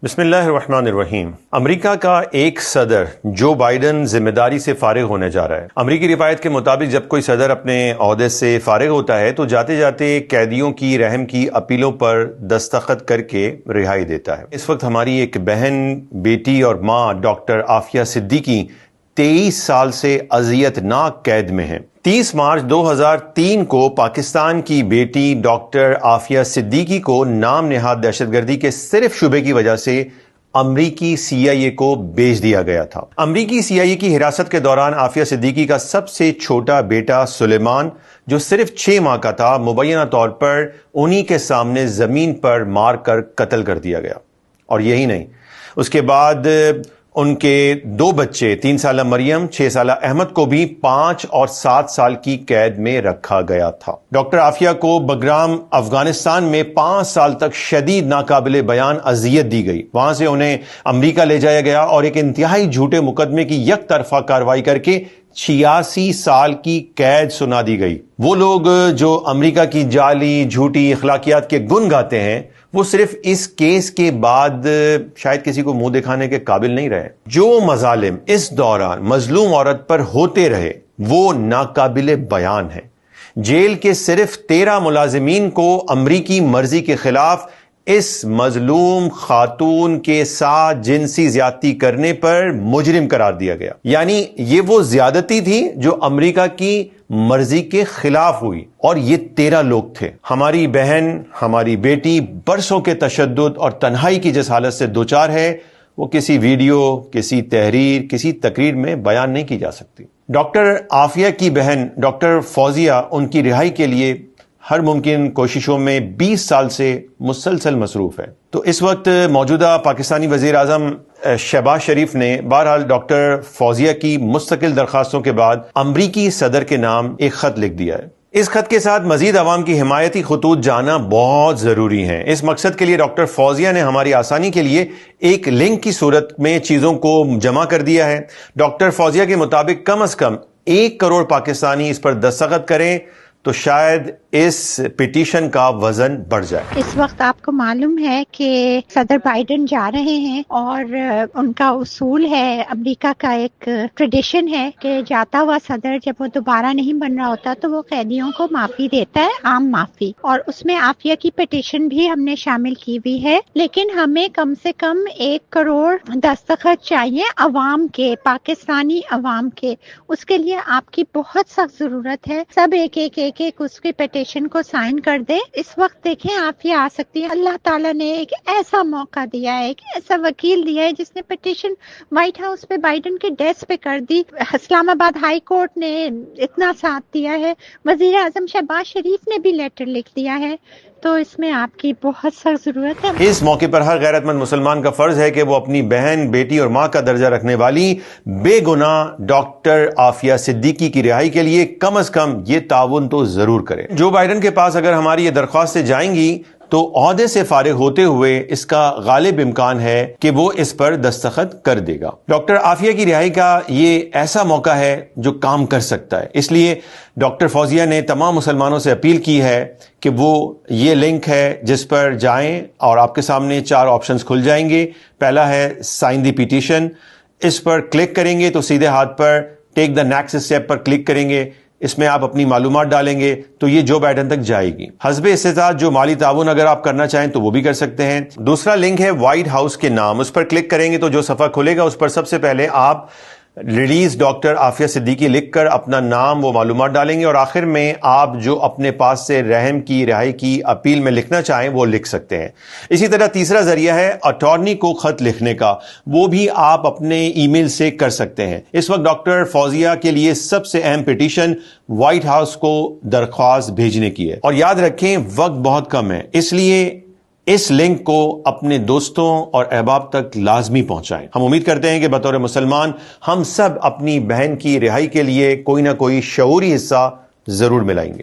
بسم اللہ الرحمن الرحیم۔ امریکہ کا ایک صدر جو بائیڈن ذمہ داری سے فارغ ہونے جا رہا ہے۔ امریکی روایت کے مطابق جب کوئی صدر اپنے عہدے سے فارغ ہوتا ہے تو جاتے جاتے قیدیوں کی رحم کی اپیلوں پر دستخط کر کے رہائی دیتا ہے۔ اس وقت ہماری ایک بہن، بیٹی اور ماں ڈاکٹر عافیہ صدیقی 23 سال سے اذیت ناک قید میں ہیں۔ 30 مارچ 2003 کو پاکستان کی بیٹی ڈاکٹر عافیہ صدیقی کو نام نہاد دہشت گردی کے صرف شبے کی وجہ سے امریکی CIA کو بھیج دیا گیا تھا۔ امریکی CIA کی حراست کے دوران عافیہ صدیقی کا سب سے چھوٹا بیٹا سلیمان، جو صرف 6 ماہ کا تھا، مبینہ طور پر انہی کے سامنے زمین پر مار کر قتل کر دیا گیا۔ اور یہی نہیں، اس کے بعد ان کے 2 بچے 3 سالہ مریم، 6 سالہ احمد کو بھی 5 اور 7 سال کی قید میں رکھا گیا تھا۔ ڈاکٹر عافیہ کو بگرام افغانستان میں 5 سال تک شدید ناقابل بیان اذیت دی گئی۔ وہاں سے انہیں امریکہ لے جایا گیا اور ایک انتہائی جھوٹے مقدمے کی یک طرفہ کارروائی کر کے 86 سال کی قید سنا دی گئی۔ وہ لوگ جو امریکہ کی جعلی جھوٹی اخلاقیات کے گن گاتے ہیں، وہ صرف اس کیس کے بعد شاید کسی کو منہ دکھانے کے قابل نہیں رہے۔ جو مظالم اس دوران مظلوم عورت پر ہوتے رہے وہ ناقابل بیان ہے۔ جیل کے صرف 13 ملازمین کو امریکی مرضی کے خلاف اس مظلوم خاتون کے ساتھ جنسی زیادتی کرنے پر مجرم قرار دیا گیا۔ یعنی یہ وہ زیادتی تھی جو امریکہ کی مرضی کے خلاف ہوئی، اور یہ 13 لوگ تھے۔ ہماری بہن، ہماری بیٹی برسوں کے تشدد اور تنہائی کی جس حالت سے دوچار ہے، وہ کسی ویڈیو، کسی تحریر، کسی تقریر میں بیان نہیں کی جا سکتی۔ ڈاکٹر عافیہ کی بہن ڈاکٹر فوزیہ ان کی رہائی کے لیے ہر ممکن کوششوں میں 20 سال سے مسلسل مصروف ہے۔ تو اس وقت موجودہ پاکستانی وزیر اعظم شہباز شریف نے بہرحال ڈاکٹر فوزیہ کی مستقل درخواستوں کے بعد امریکی صدر کے نام ایک خط لکھ دیا ہے۔ اس خط کے ساتھ مزید عوام کی حمایتی خطوط جانا بہت ضروری ہیں۔ اس مقصد کے لیے ڈاکٹر فوزیہ نے ہماری آسانی کے لیے ایک لنک کی صورت میں چیزوں کو جمع کر دیا ہے۔ ڈاکٹر فوزیہ کے مطابق کم از کم 1 کروڑ پاکستانی اس پر دستخط کریں تو شاید اس پٹیشن کا وزن بڑھ جائے۔ اس وقت آپ کو معلوم ہے کہ صدر بائیڈن جا رہے ہیں، اور ان کا اصول ہے، امریکہ کا ایک ٹریڈیشن ہے کہ جاتا ہوا صدر جب وہ دوبارہ نہیں بن رہا ہوتا تو وہ قیدیوں کو معافی دیتا ہے، عام معافی، اور اس میں عافیہ کی پٹیشن بھی ہم نے شامل کی ہوئی ہے۔ لیکن ہمیں کم سے کم 1 کروڑ دستخط چاہیے عوام کے، پاکستانی عوام کے۔ اس کے لیے آپ کی بہت سخت ضرورت ہے۔ سب ایک اس کی پٹیشن کو سائن کر دے۔ اس وقت دیکھیں عافیہ آ سکتی ہے۔ اللہ تعالیٰ نے ایک ایسا موقع دیا ہے، ایک ایسا وکیل دیا ہے جس نے پٹیشن وائٹ ہاؤس پہ بائیڈن کے ڈیسک پہ کر دی۔ اسلام آباد ہائی کورٹ نے اتنا ساتھ دیا ہے، وزیر اعظم شہباز شریف نے بھی لیٹر لکھ دیا ہے۔ تو اس میں آپ کی بہت سخت ضرورت ہے۔ اس موقع پر ہر غیرت مند مسلمان کا فرض ہے کہ وہ اپنی بہن، بیٹی اور ماں کا درجہ رکھنے والی بے گناہ ڈاکٹر عافیہ صدیقی کی رہائی کے لیے کم از کم یہ تعاون تو ضرور کرے۔ جو بائیڈن کے پاس اگر ہماری یہ درخواستیں جائیں گی تو عہدے سے فارغ ہوتے ہوئے اس کا غالب امکان ہے کہ وہ اس پر دستخط کر دے گا۔ ڈاکٹر عافیہ کی رہائی کا یہ ایسا موقع ہے جو کام کر سکتا ہے۔ اس لیے ڈاکٹر فوزیہ نے تمام مسلمانوں سے اپیل کی ہے کہ وہ یہ لنک ہے جس پر جائیں اور آپ کے سامنے 4 آپشنز کھل جائیں گے۔ پہلا ہے سائن دی پٹیشن۔ اس پر کلک کریں گے تو سیدھے ہاتھ پر ٹیک دا نیکسٹ اسٹیپ پر کلک کریں گے۔ اس میں آپ اپنی معلومات ڈالیں گے تو یہ جو بائیڈن تک جائے گی۔ حسب استطاعت جو مالی تعاون اگر آپ کرنا چاہیں تو وہ بھی کر سکتے ہیں۔ دوسرا لنک ہے وائٹ ہاؤس کے نام۔ اس پر کلک کریں گے تو جو صفحہ کھلے گا اس پر سب سے پہلے آپ ریلیز ڈاکٹر عافیہ صدیقی لکھ کر اپنا نام، وہ معلومات ڈالیں گے، اور آخر میں آپ جو اپنے پاس سے رحم کی رہائی کی اپیل میں لکھنا چاہیں وہ لکھ سکتے ہیں۔ اسی طرح تیسرا ذریعہ ہے اٹارنی کو خط لکھنے کا، وہ بھی آپ اپنے ای میل سے کر سکتے ہیں۔ اس وقت ڈاکٹر فوزیہ کے لیے سب سے اہم پٹیشن وائٹ ہاؤس کو درخواست بھیجنے کی ہے، اور یاد رکھیں وقت بہت کم ہے، اس لیے اس لنک کو اپنے دوستوں اور احباب تک لازمی پہنچائیں۔ ہم امید کرتے ہیں کہ بطور مسلمان ہم سب اپنی بہن کی رہائی کے لیے کوئی نہ کوئی شعوری حصہ ضرور ملائیں گے۔